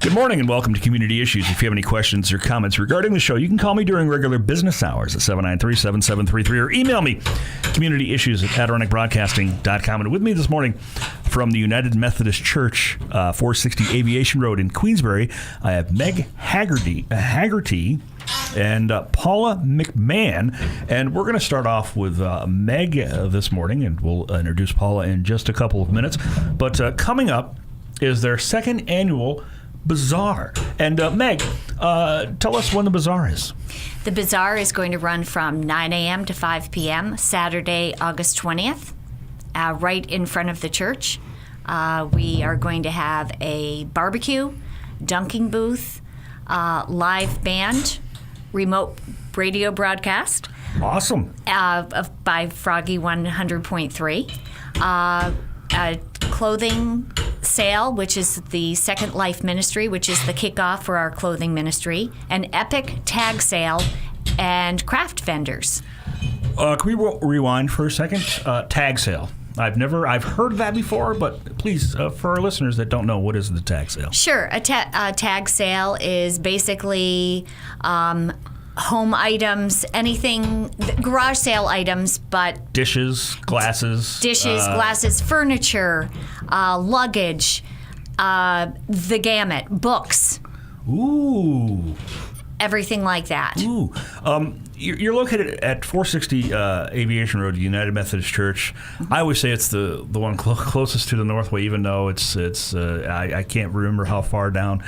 Good morning and welcome to Community Issues. If you have any questions or comments regarding the show, you can call me during regular business hours at 793-7733 or email me, communityissues@adirondackbroadcasting.com. And with me this morning from the United Methodist Church, 460 Aviation Road in Queensbury, I have Meg Haggerty and Paula McMahon. And we're going to start off with Meg this morning, and we'll introduce Paula in just a couple of minutes. But coming up is their second annual Bazaar. And Meg, tell us when the Bazaar is. The Bazaar is going to run from 9 a.m. to 5 p.m. Saturday, August 20th, right in front of the church. We are going to have a barbecue, dunking booth, live band, remote radio broadcast. Awesome. By Froggy 100.3. A clothing sale, which is the Second Life Ministry, which is the kickoff for our clothing ministry, an epic tag sale, and craft vendors. Can we rewind for a second? Tag sale. I've heard of that before, but please, for our listeners that don't know, what is the tag sale? Sure. A tag sale is basically home items, anything, garage sale items, but dishes, glasses, furniture, luggage, the gamut, books. Ooh. Everything like that. Ooh. You're located at 460 Aviation Road, United Methodist Church. I always say it's the one closest to the Northway, even though it's I can't remember how far down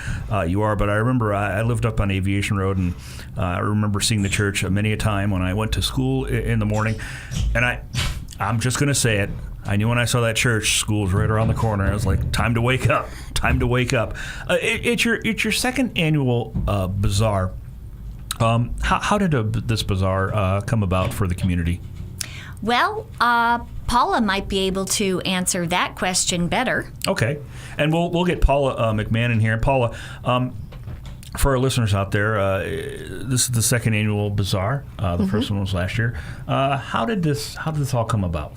you are. But I remember I lived up on Aviation Road, and I remember seeing the church many a time when I went to school in the morning. And I'm just going to say it. I knew when I saw that church, school's right around the corner. I was like, time to wake up. Time to wake up. It's your second annual Bazaar. How did this Bazaar come about for the community? Well, Paula might be able to answer that question better. Okay, and we'll get Paula McMahon in here. Paula, for our listeners out there, this is the second annual Bazaar. The first one was last year. How did this all come about?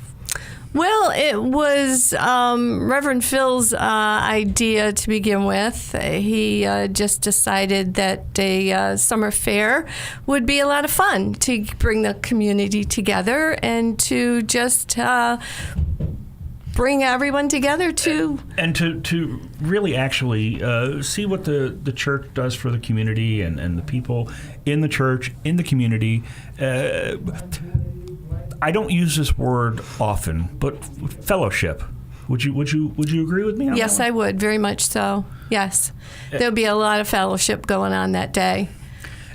Well, it was Reverend Phil's idea to begin with. He just decided that a summer fair would be a lot of fun to bring the community together and to just bring everyone together to really actually see what the church does for the community and the people in the church, in the community. I don't use this word often, but fellowship. Would you agree with me on Yes, that one? I would, very much so. Yes. There'll be a lot of fellowship going on that day.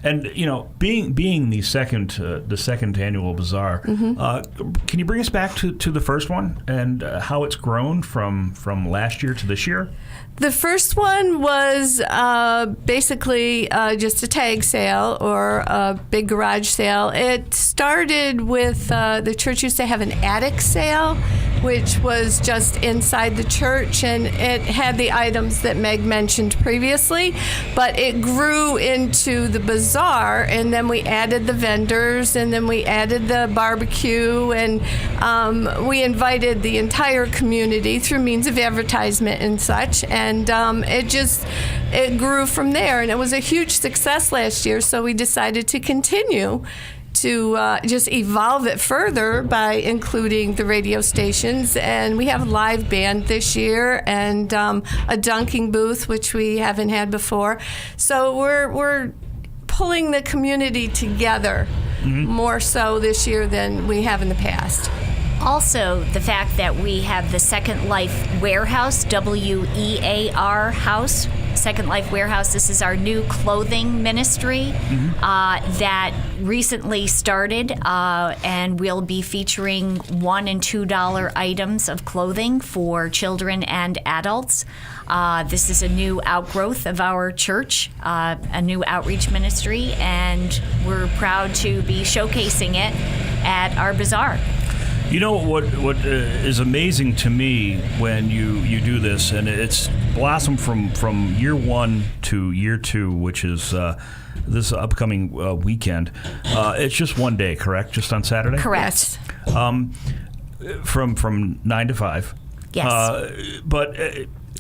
And being the second annual Bazaar, can you bring us back to the first one and how it's grown from last year to this year? The first one was basically just a tag sale or a big garage sale. It started with the church used to have an attic sale, which was just inside the church, and it had the items that Meg mentioned previously, but it grew into the Bazaar, and then we added the vendors, and then we added the barbecue, and we invited the entire community through means of advertisement and such, and it grew from there, and it was a huge success last year, so we decided to continue to just evolve it further by including the radio stations. And we have a live band this year and a dunking booth, which we haven't had before. So we're pulling the community together more so this year than we have in the past. Also, the fact that we have the Second Life Warehouse, WEAR House, Second Life Warehouse. This is our new clothing ministry that recently started, and we'll be featuring $1 and $2 items of clothing for children and adults. This is a new outgrowth of our church, a new outreach ministry, and we're proud to be showcasing it at our Bazaar. You know what is amazing to me when you do this, and it's blossomed from year one to year two, which is this upcoming weekend. It's just one day, correct? Just on Saturday? Correct. From 9 to 5. Yes. But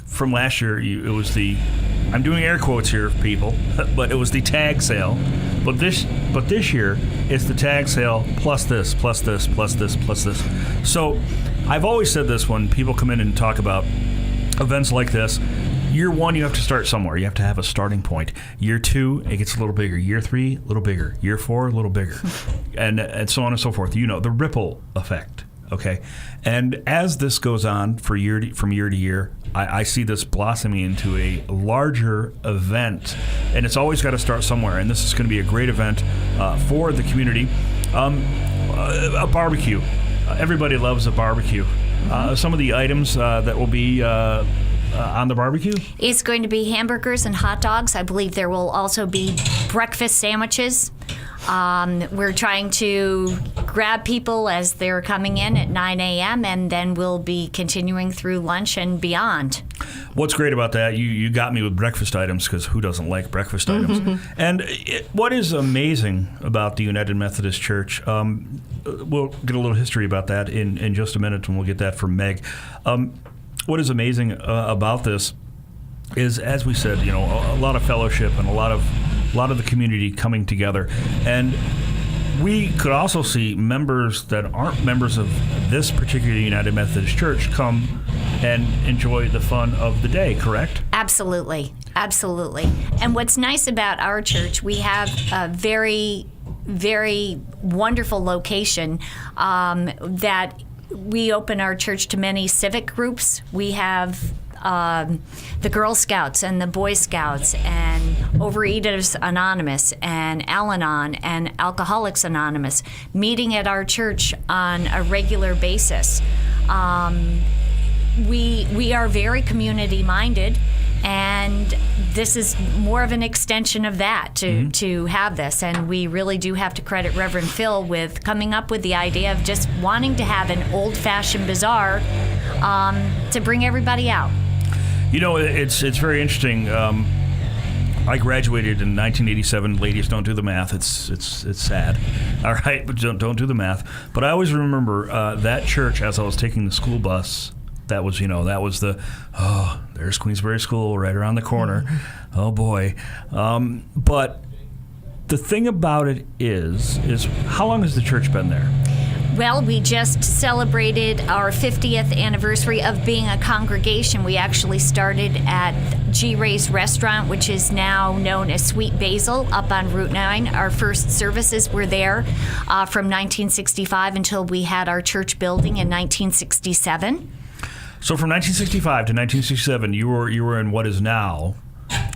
from last year, it was the I'm doing air quotes here, people, but it was the tag sale. But this year, it's the tag sale plus this, plus this, plus this, plus this. So I've always said this when people come in and talk about events like this. Year 1, you have to start somewhere. You have to have a starting point. Year 2, it gets a little bigger. Year 3, a little bigger. Year 4, a little bigger. and so on and so forth. You know, the ripple effect. Okay, and as this goes on from year to year, I see this blossoming into a larger event, and it's always got to start somewhere. And this is going to be a great event for the community. A barbecue. Everybody loves a barbecue. Some of the items that will be on the barbecue? It's going to be hamburgers and hot dogs. I believe there will also be breakfast sandwiches. We're trying to grab people as they're coming in at 9 a.m. and then we'll be continuing through lunch and beyond. What's great about that, you got me with breakfast items, because who doesn't like breakfast items? And what is amazing about the United Methodist Church, we'll get a little history about that in just a minute, and we'll get that from Meg. What is amazing about this is, as we said, a lot of fellowship and a lot of the community coming together. And we could also see members that aren't members of this particular United Methodist Church come and enjoy the fun of the day, correct? Absolutely. Absolutely. And what's nice about our church, we have a very, very wonderful location that we open our church to many civic groups. We have the Girl Scouts and the Boy Scouts and Overeaters Anonymous and Al-Anon and Alcoholics Anonymous meeting at our church on a regular basis. We are very community-minded, and this is more of an extension of that to have this. And we really do have to credit Reverend Phil with coming up with the idea of just wanting to have an old-fashioned bazaar to bring everybody out. It's very interesting. I graduated in 1987. Ladies, don't do the math. It's sad. All right, but don't do the math. But I always remember that church as I was taking the school bus. That was, there's Queensbury School right around the corner. Oh boy. But the thing about it is how long has the church been there? Well, we just celebrated our 50th anniversary of being a congregation. We actually started at G. Ray's Restaurant, which is now known as Sweet Basil, up on Route 9. Our first services were there from 1965 until we had our church building in 1967. So from 1965 to 1967, you were in what is now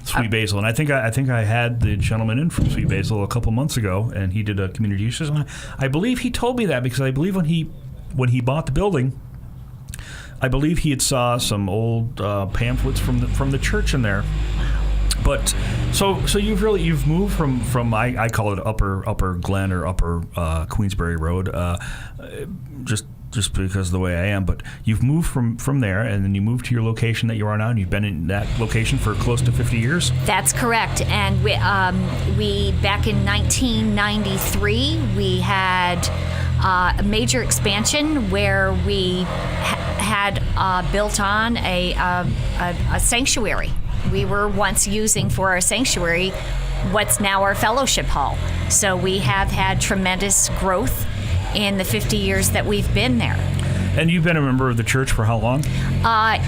Sweet Basil, and I think I had the gentleman in from Sweet Basil a couple months ago, and he did a community use. I believe he told me that because I believe when he bought the building, I believe he had saw some old pamphlets from the church in there. But so you've moved from I call it Upper Glen or Upper Queensbury Road, just because of the way I am, but you've moved from there, and then you moved to your location that you are now, and you've been in that location for close to 50 years? That's correct. And we back in 1993, we had a major expansion where we had built on a sanctuary. We were once using for our sanctuary what's now our fellowship hall. So we have had tremendous growth in the 50 years that we've been there. And you've been a member of the church for how long?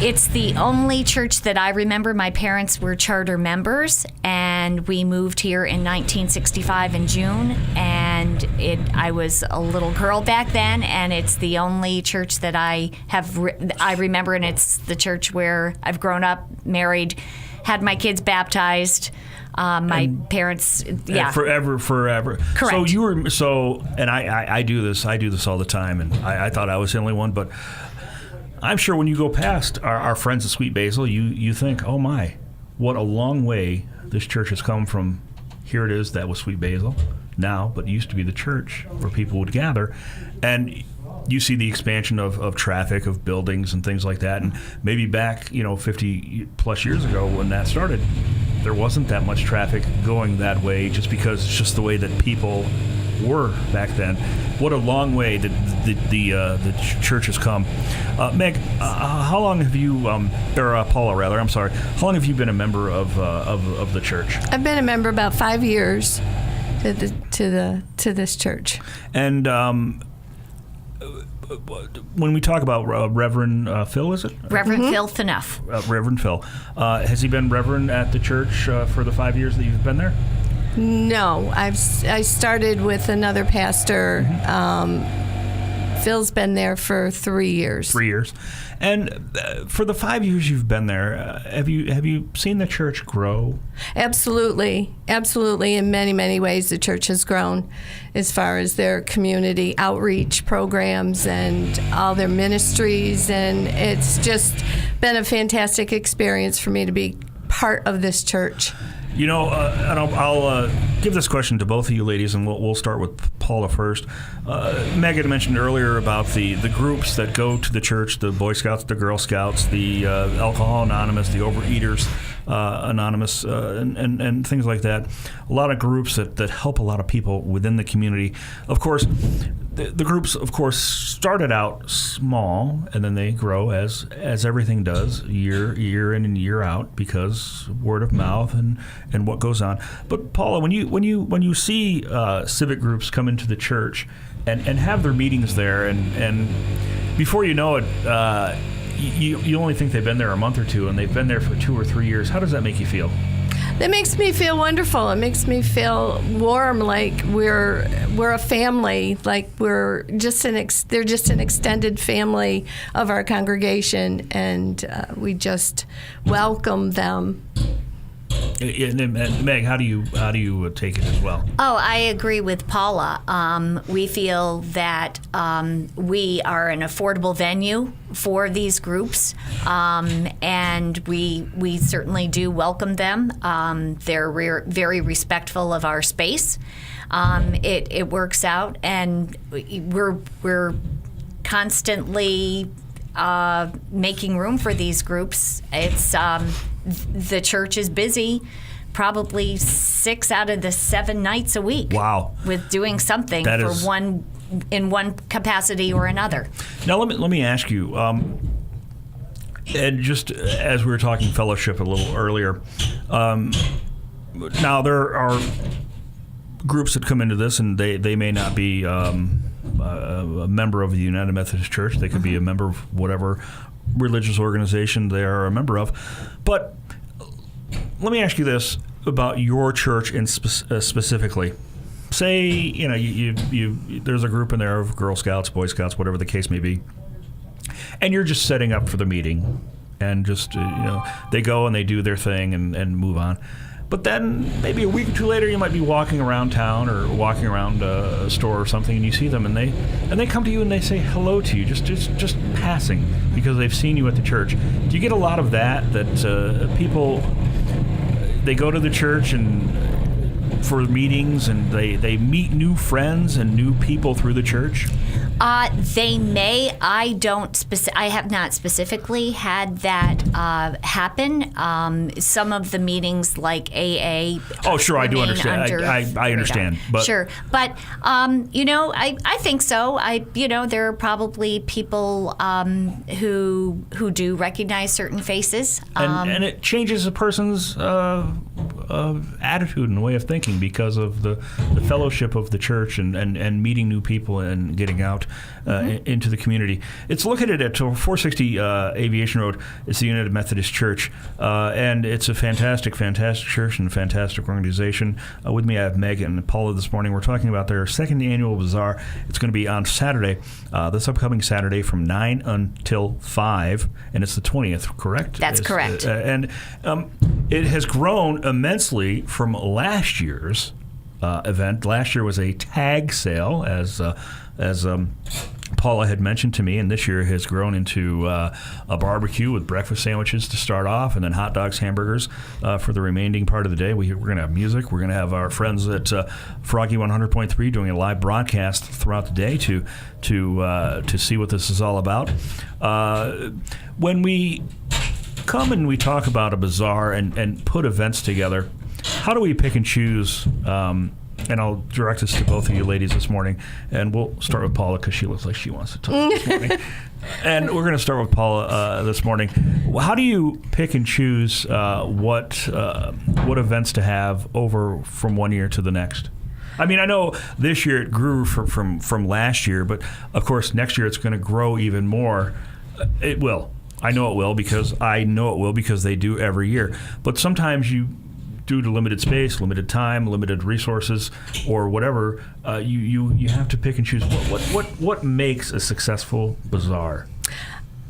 It's the only church that I remember. My parents were charter members, and we moved here in 1965 in June. And I was a little girl back then, and it's the only church that I remember, and it's the church where I've grown up, married, had my kids baptized. My parents, yeah. Forever. Correct. So you were, and I do this all the time, and I thought I was the only one, but I'm sure when you go past our friends at Sweet Basil, you think, oh my, what a long way this church has come from. Here it is, that was Sweet Basil now, but it used to be the church where people would gather, and you see the expansion of traffic, of buildings and things like that, and maybe back 50 plus years ago when that started, there wasn't that much traffic going that way, just because it's just the way that people were back then. What a long way that the church has come. Meg, how long have you, or Paula rather, I'm sorry, how long have you been a member of the church? I've been a member about 5 years to this church. And when we talk about Reverend Phil, is it? Reverend Phil Enough. Reverend Phil. Has he been Reverend at the church for the 5 years that you've been there? No, I started with another pastor. Phil's been there for 3 years. 3 years. And for the 5 years you've been there, have you seen the church grow? Absolutely. Absolutely. In many, many ways, the church has grown as far as their community outreach programs and all their ministries. And it's just been a fantastic experience for me to be part of this church. You know, and I'll give this question to both of you ladies, and we'll start with Paula first. Megan mentioned earlier about the groups that go to the church, the Boy Scouts, the Girl Scouts, the Alcohol Anonymous, the Overeaters Anonymous, and things like that. A lot of groups that help a lot of people within the community. Of course, the groups, of course, started out small, and then they grow as everything does, year in and year out, because word of mouth and what goes on. But Paula, when you see civic groups come into the church and have their meetings there, and before you know it, you only think they've been there a month or two, and they've been there for 2 or 3 years. How does that make you feel? That makes me feel wonderful. It makes me feel warm, like we're a family, like they're just an extended family of our congregation, and we just welcome them. And Meg, how do you take it as well? Oh, I agree with Paula. We feel that we are an affordable venue for these groups, and we certainly do welcome them. They're very respectful of our space. It works out, and we're constantly making room for these groups. It's the church is busy probably 6 out of the 7 nights a week. Wow. With doing something in one capacity or another. Now let me ask you, and just as we were talking fellowship a little earlier, now there are groups that come into this, and they may not be a member of the United Methodist Church. They could be a member of whatever religious organization they are a member of. But let me ask you this about your church specifically. Say, you there's a group in there of Girl Scouts, Boy Scouts, whatever the case may be, and you're just setting up for the meeting, and just they go and they do their thing and move on. But then maybe a week or two later, you might be walking around town or walking around a store or something, and you see them, and they come to you and they say hello to you, just passing, because they've seen you at the church. Do you get a lot of that people, they go to the church and for meetings, and they meet new friends and new people through the church? They may. I have not specifically had that happen. Some of the meetings, like AA. Oh, sure, I do understand. I understand. But sure, but I think so. There are probably people who do recognize certain faces, and it changes a person's attitude and way of thinking because of the fellowship of the church and meeting new people and getting out into the community. It's located at 460 Aviation Road. It's the United Methodist Church, and it's a fantastic church and a fantastic organization. With me, I have Meg and Paula this morning. We're talking about their second annual Bazaar. It's going to be on Saturday, this upcoming Saturday from 9 until 5, and it's the 20th, correct? That's correct. And it has grown immensely from last year's event. Last year was a tag sale, as Paula had mentioned to me, and this year has grown into a barbecue with breakfast sandwiches to start off, and then hot dogs, hamburgers for the remaining part of the day. We're going to have music. We're going to have our friends at Froggy 100.3 doing a live broadcast throughout the day to see what this is all about. When we come and we talk about a bazaar and put events together, how do we pick and choose and I'll direct this to both of you ladies this morning, and we'll start with Paula because she looks like she wants to talk this morning. And we're going to start with Paula this morning. How do you pick and choose what events to have over from one year to the next? I mean, I know this year it grew from last year, but of course next year it's going to grow even more. It will. I know it will because they do every year. But sometimes due to limited space, limited time, limited resources, or whatever, you have to pick and choose what makes a successful bazaar.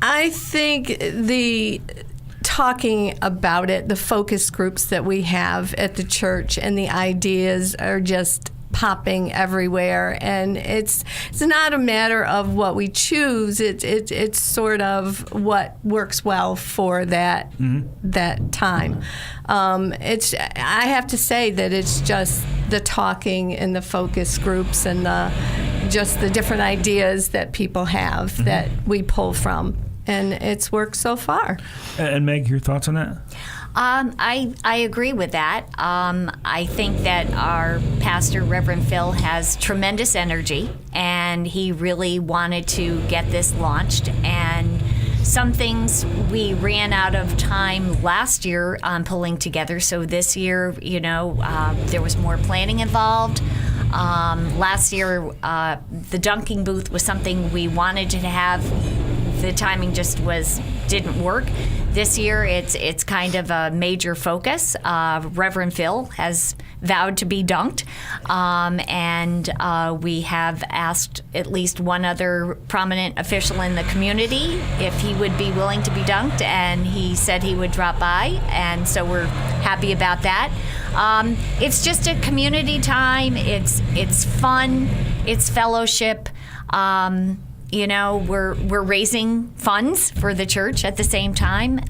I think the talking about it, the focus groups that we have at the church, and the ideas are just popping everywhere, and it's not a matter of what we choose. It's sort of what works well for that time. I have to say that it's just the talking and the focus groups and just the different ideas that people have that we pull from, and it's worked so far. And Meg, your thoughts on that? I agree with that. I think that our pastor, Reverend Phil, has tremendous energy, and he really wanted to get this launched. And some things we ran out of time last year on pulling together. So this year, there was more planning involved. Last year, the dunking booth was something we wanted to have. The timing just didn't work. This year, it's kind of a major focus. Reverend Phil has vowed to be dunked, and we have asked at least one other prominent official in the community if he would be willing to be dunked, and he said he would drop by, and so we're happy about that. It's just a community time. It's fun. It's fellowship. We're raising funds for the church at the same time,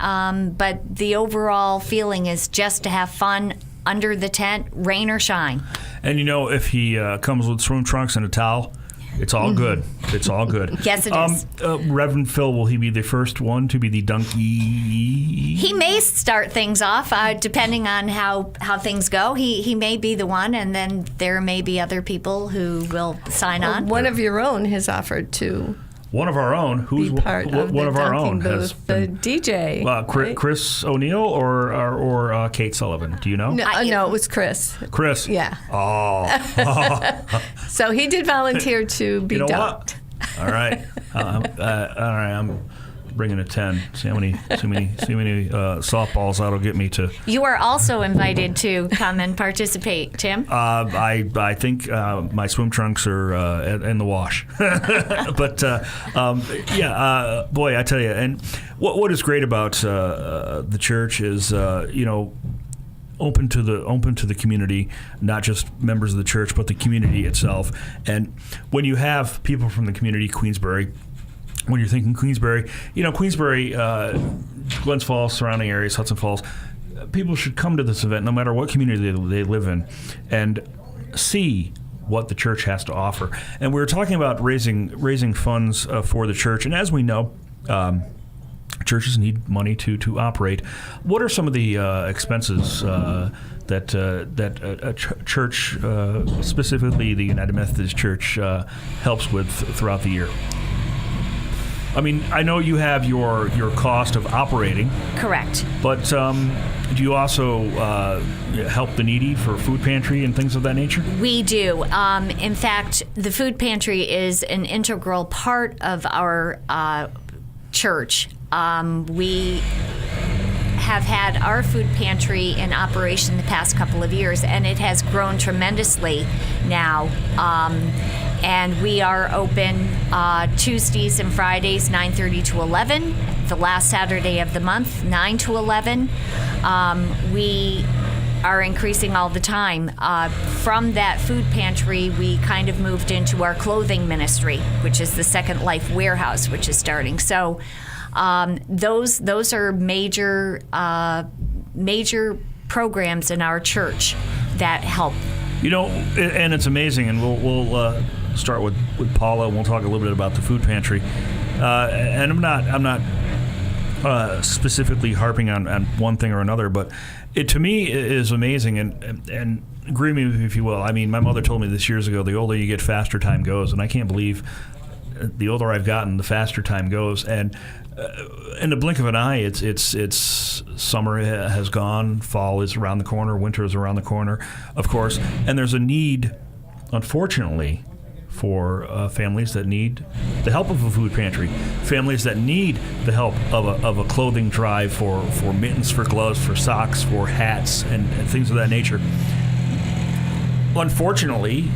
but the overall feeling is just to have fun under the tent, rain or shine. And if he comes with swim trunks and a towel, it's all good. It's all good. Yes, it is. Reverend Phil, will he be the first one to be the donkey? He may start things off, depending on how things go. He may be the one, and then there may be other people who will sign on. One of your own has offered to. One of our own? Who's be part of one the of our own? Booth, the DJ. Right? Chris O'Neill or Kate Sullivan? Do you know? No, it was Chris. Chris? Yeah. Oh. So he did volunteer to be dunked. What? All right. All right. I'm bringing a 10. See how many softballs that'll get me to. You are also invited to come and participate, Tim. I think my swim trunks are in the wash. But boy, I tell you, and what is great about the church is open to the community, not just members of the church, but the community itself. And when you have people from the community, Queensbury. When you're thinking Queensbury, Glens Falls, surrounding areas, Hudson Falls, people should come to this event no matter what community they live in and see what the church has to offer. And we were talking about raising funds for the church. And as we know, churches need money to operate. What are some of the expenses that a church, specifically the United Methodist Church, helps with throughout the year? I mean, I know you have your cost of operating. Correct. But do you also help the needy for food pantry and things of that nature? We do. In fact, the food pantry is an integral part of our church. We have had our food pantry in operation the past couple of years, and it has grown tremendously now. And we are open Tuesdays and Fridays, 9:30 to 11. The last Saturday of the month, 9 to 11. We are increasing all the time. From that food pantry, we kind of moved into our clothing ministry, which is the Second Life warehouse, which is starting. So those are major programs in our church that help. And it's amazing, and we'll start with Paula, and we'll talk a little bit about the food pantry. And I'm not specifically harping on one thing or another, but it to me is amazing, and agree with me if you will. I mean, my mother told me this years ago, the older you get, faster time goes, and I can't believe the older I've gotten, the faster time goes. And in the blink of an eye, it's summer has gone, fall is around the corner, winter is around the corner, of course, and there's a need, unfortunately, for families that need the help of a food pantry, families that need the help of a clothing drive for mittens, for gloves, for socks, for hats, and things of that nature. Unfortunately,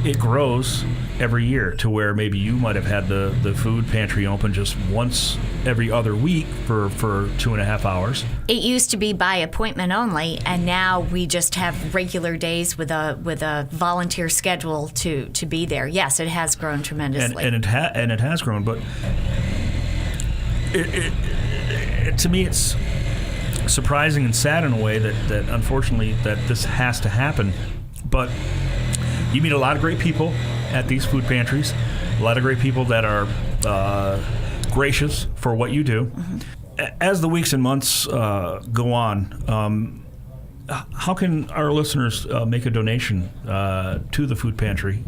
it grows every year to where maybe you might have had the food pantry open just once every other week for 2.5 hours. It used to be by appointment only, and now we just have regular days with a volunteer schedule to be there. Yes, it has grown tremendously. And it has grown, but it to me it's surprising and sad in a way that unfortunately that this has to happen. But you meet a lot of great people at these food pantries, a lot of great people that are gracious for what you do. Mm-hmm. As the weeks and months go on, how can our listeners make a donation to the food pantry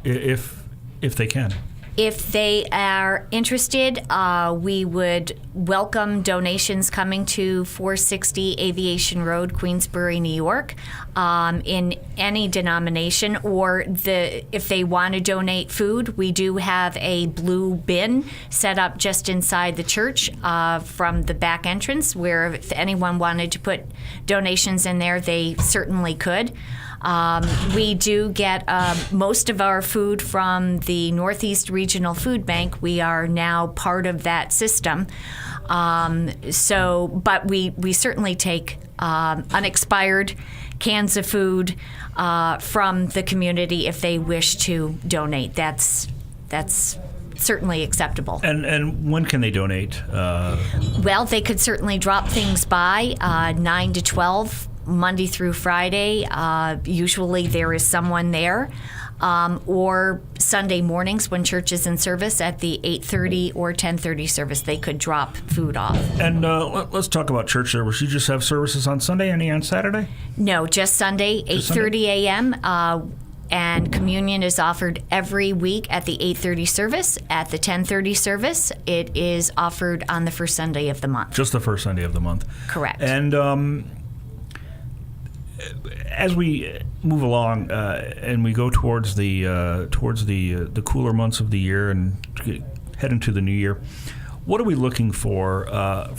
if they can? If they are interested, we would welcome donations coming to 460 Aviation Road, Queensbury, New York, in any denomination. Or if they want to donate food, we do have a blue bin set up just inside the church from the back entrance, where if anyone wanted to put donations in there, they certainly could. We do get most of our food from the Northeast Regional Food Bank. We are now part of that system. But we certainly take unexpired cans of food from the community if they wish to donate. That's certainly acceptable. And when can they donate? Well, they could certainly drop things by 9 to 12. Monday through Friday. Usually there is someone there. Or Sunday mornings when church is in service at the 8:30 or 10:30 service, they could drop food off. And let's talk about church service. You just have services on Sunday, any on Saturday? No, just Sunday, 8:30 a.m. And communion is offered every week at the 8:30 service. At the 10:30 service, it is offered on the first Sunday of the month. Just the first Sunday of the month. Correct. And as we move along and we go towards the cooler months of the year and head into the new year, what are we looking for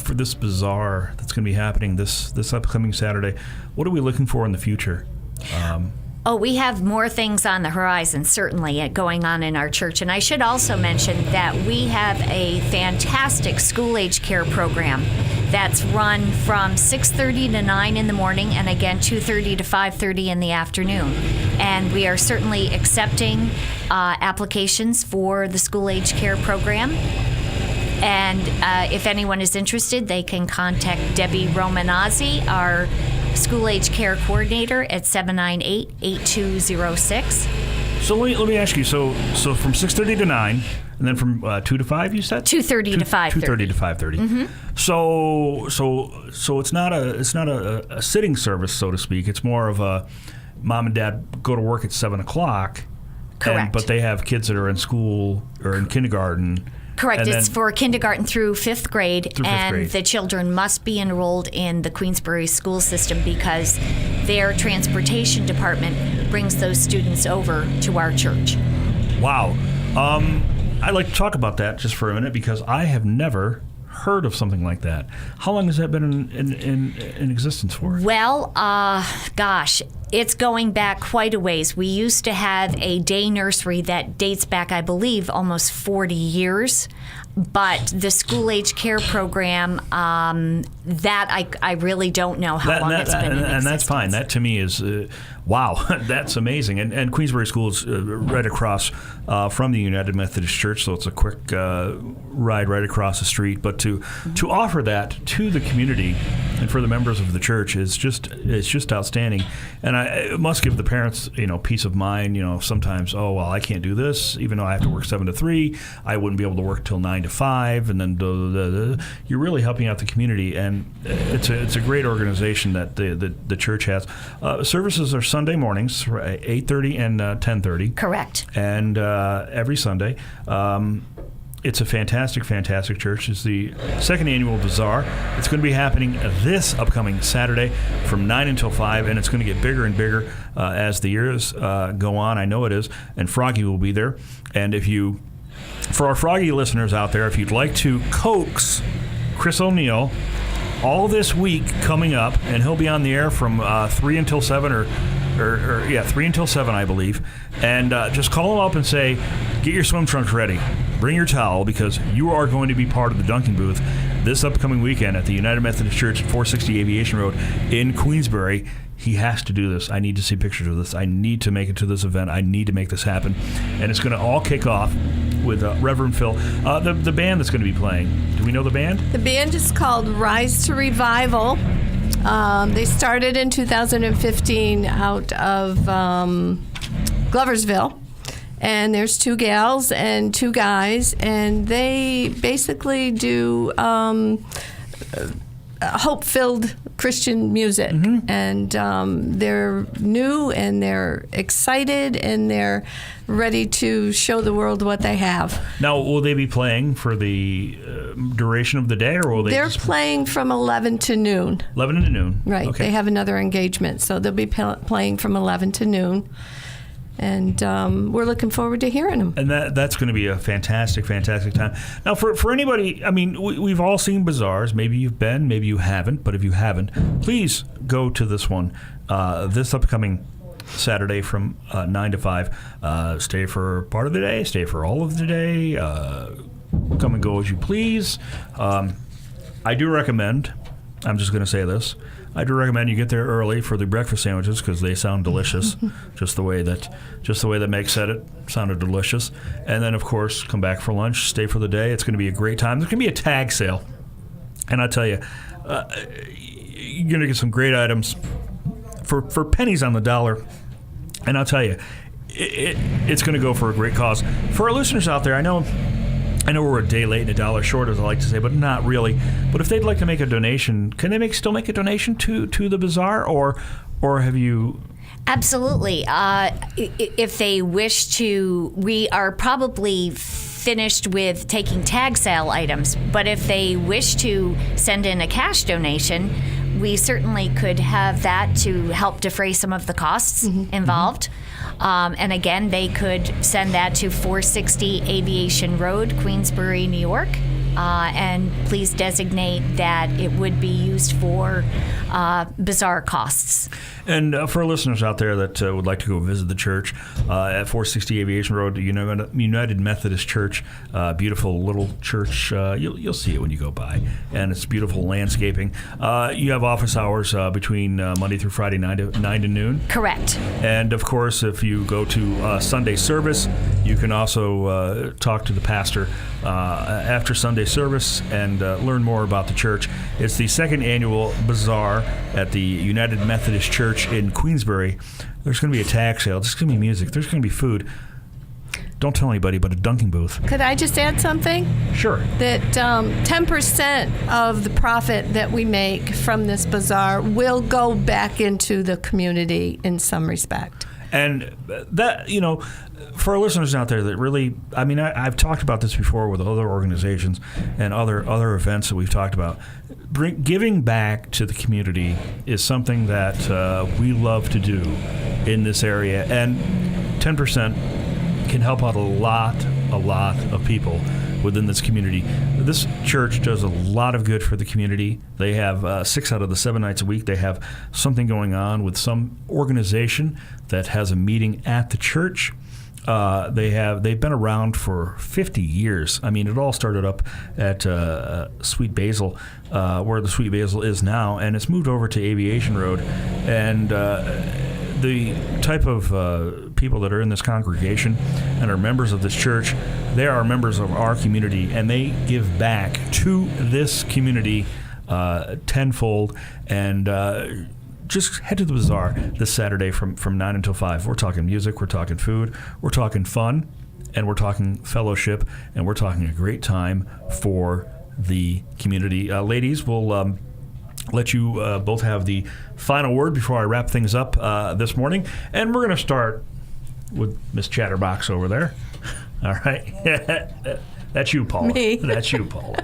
this bazaar that's going to be happening this upcoming Saturday? What are we looking for in the future? We have more things on the horizon, certainly, going on in our church. And I should also mention that we have a fantastic school-age care program that's run from 6:30 to 9 in the morning, and again 2:30 to 5:30 in the afternoon. And we are certainly accepting applications for the school-age care program. And if anyone is interested, they can contact Debbie Romanazzi, our school-age care coordinator, at 798-8206. So let me ask you. So from 6:30 to 9, and then from 2 to 5, you said? 2:30 to 5:30. 2:30 to 5:30. Mm-hmm. So it's not a sitting service, so to speak. It's more of a mom and dad go to work at 7 o'clock. Correct. But they have kids that are in school or in kindergarten. Correct. It's for kindergarten through fifth grade, grade. The children must be enrolled in the Queensbury school system because their transportation department brings those students over to our church. Wow. I'd like to talk about that just for a minute because I have never heard of something like that. How long has that been in existence for? Well, gosh, it's going back quite a ways. We used to have a day nursery that dates back, I believe, almost 40 years. But the school-age care program, that I really don't know how long it's been in existence. And that's fine. That to me is, wow, that's amazing. And Queensbury School is right across from the United Methodist Church, so it's a quick ride right across the street. But to offer that to the community and for the members of the church is just outstanding. And it must give the parents, peace of mind. Sometimes, I can't do this, even though I have to work 7 to 3. I wouldn't be able to work till 9 to 5, and then you're really helping out the community, and it's a great organization that the church has. Services are Sunday mornings, 8:30 and 10:30. Correct. And every Sunday. It's a fantastic, fantastic church. It's the second annual Bazaar. It's going to be happening this upcoming Saturday from 9 until 5, and it's going to get bigger and bigger as the years go on. I know it is. And Froggy will be there. And for our Froggy listeners out there, if you'd like to coax Chris O'Neill all this week coming up, and he'll be on the air from 3 until 7 or 3 until 7, I believe. And just call him up and say, get your swim trunks ready. Bring your towel, because you are going to be part of the dunking booth this upcoming weekend at the United Methodist Church at 460 Aviation Road in Queensbury. He has to do this. I need to see pictures of this. I need to make it to this event. I need to make this happen. And it's going to all kick off with Reverend Phil. The band that's going to be playing. Do we know the band? The band is called Rise to Revival. They started in 2015 out of Gloversville. And there's 2 gals and 2 guys, and they basically do hope-filled Christian music. Mm-hmm. And they're new, and they're excited, and they're ready to show the world what they have. Now, will they be playing for the duration of the day, or will they? They're playing from 11 to noon. 11 to noon. Right. Okay. They have another engagement, so they'll be playing from 11 to noon. And we're looking forward to hearing them. And that's going to be a fantastic, fantastic time. Now, for anybody, I mean, we've all seen Bazaars. Maybe you've been, maybe you haven't. But if you haven't, please go to this one this upcoming Saturday from 9 to 5. Stay for part of the day. Stay for all of the day. Come and go as you please. I do recommend, I'm just going to say this, I do recommend you get there early for the breakfast sandwiches, because they sound delicious. just the way that Meg said it sounded delicious. And then, of course, come back for lunch, stay for the day. It's going to be a great time. There's going to be a tag sale, and I tell you, you're going to get some great items for pennies on the dollar. And I'll tell you, it's going to go for a great cause. For our listeners out there, I know we're a day late and a dollar short, as I like to say, but not really. But if they'd like to make a donation, can they still make a donation to the Bazaar, or have you? Absolutely. If they wish to, we are probably finished with taking tag sale items, but if they wish to send in a cash donation, we certainly could have that to help defray some of the costs involved. And again, they could send that to 460 Aviation Road, Queensbury, New York. And please designate that it would be used for Bazaar costs. And for our listeners out there that would like to go visit the church at 460 Aviation Road, United Methodist Church, beautiful little church. You'll see it when you go by, and it's beautiful landscaping. You have office hours between Monday through Friday, 9 to noon. Correct. And of course, if you go to Sunday service, you can also talk to the pastor after Sunday service and learn more about the church. It's the second annual Bazaar at the United Methodist Church in Queensbury. There's going to be a tag sale. There's going to be music. There's going to be food. Don't tell anybody, but a dunking booth. Could I just add something? Sure. That 10% of the profit that we make from this bazaar will go back into the community in some respect. And that, for our listeners out there that really, I mean, I've talked about this before with other organizations and other events that we've talked about. Giving back to the community is something that we love to do in this area, and 10% can help out a lot of people within this community. This church does a lot of good for the community. They have 6 out of the 7 nights a week. They have something going on with some organization that has a meeting at the church. They've been around for 50 years. I mean, it all started up at Sweet Basil, where the Sweet Basil is now, and it's moved over to Aviation Road. And the type of people that are in this congregation and are members of this church, they are members of our community, and they give back to this community tenfold. And just head to the Bazaar this Saturday from 9 until 5. We're talking music, we're talking food, we're talking fun, and we're talking fellowship, and we're talking a great time for the community. Ladies, we'll let you both have the final word before I wrap things up this morning. And we're going to start with Miss Chatterbox over there. All right. That's you, Paula. Me. That's you, Paula.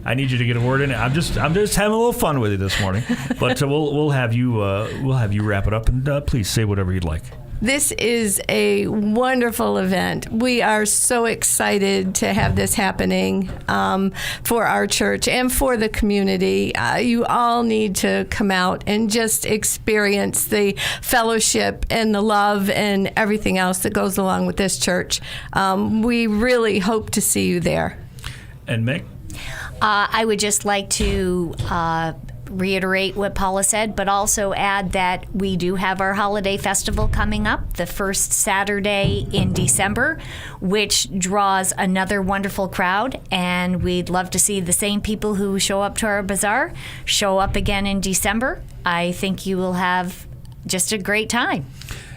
I need you to get a word in. I'm just having a little fun with you this morning. But we'll have you wrap it up, and please say whatever you'd like. This is a wonderful event. We are so excited to have this happening for our church and for the community. You all need to come out and just experience the fellowship and the love and everything else that goes along with this church. We really hope to see you there. And Meg? I would just like to reiterate what Paula said, but also add that we do have our holiday festival coming up the first Saturday in December, which draws another wonderful crowd, and we'd love to see the same people who show up to our bazaar show up again in December. I think you will have just a great time.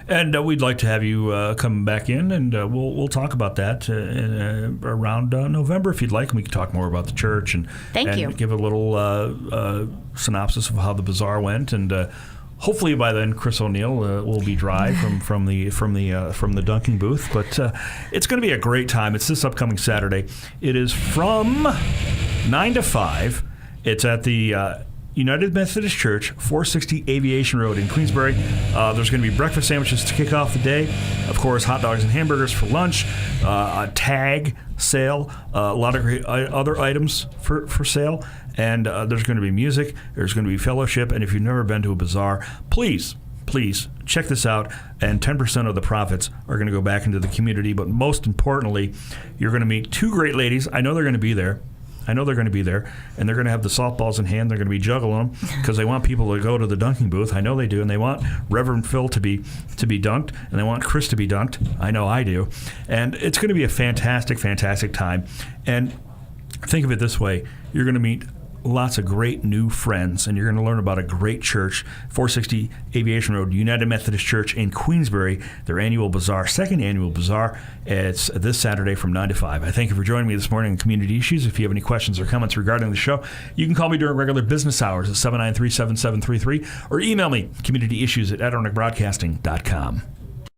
And we'd like to have you come back in, and we'll talk about that around November if you'd like. And we can talk more about the church and Thank you. Give a little synopsis of how the bazaar went. And hopefully by then, Chris O'Neill will be dry from the dunking booth. But it's going to be a great time. It's this upcoming Saturday. It is from 9 to 5. It's at the United Methodist Church, 460 Aviation Road in Queensbury. There's going to be breakfast sandwiches to kick off the day. Of course, hot dogs and hamburgers for lunch. A tag sale. A lot of great other items for sale. And there's going to be music. There's going to be fellowship. And if you've never been to a bazaar, please check this out. And 10% of the profits are going to go back into the community. But most importantly, you're going to meet two great ladies. I know they're going to be there. And they're going to have the softballs in hand. They're going to be juggling them because they want people to go to the dunking booth. I know they do, and they want Reverend Phil to be dunked, and they want Chris to be dunked. I know I do. And it's going to be a fantastic, fantastic time. And think of it this way. You're going to meet lots of great new friends, and you're going to learn about a great church, 460 Aviation Road, United Methodist Church in Queensbury, their annual bazaar, second annual bazaar. It's this Saturday from 9 to 5. I thank you for joining me this morning on Community Issues. If you have any questions or comments regarding the show, you can call me during regular business hours at 793-7733 or email me, communityissues@adonaic.broadcasting.com.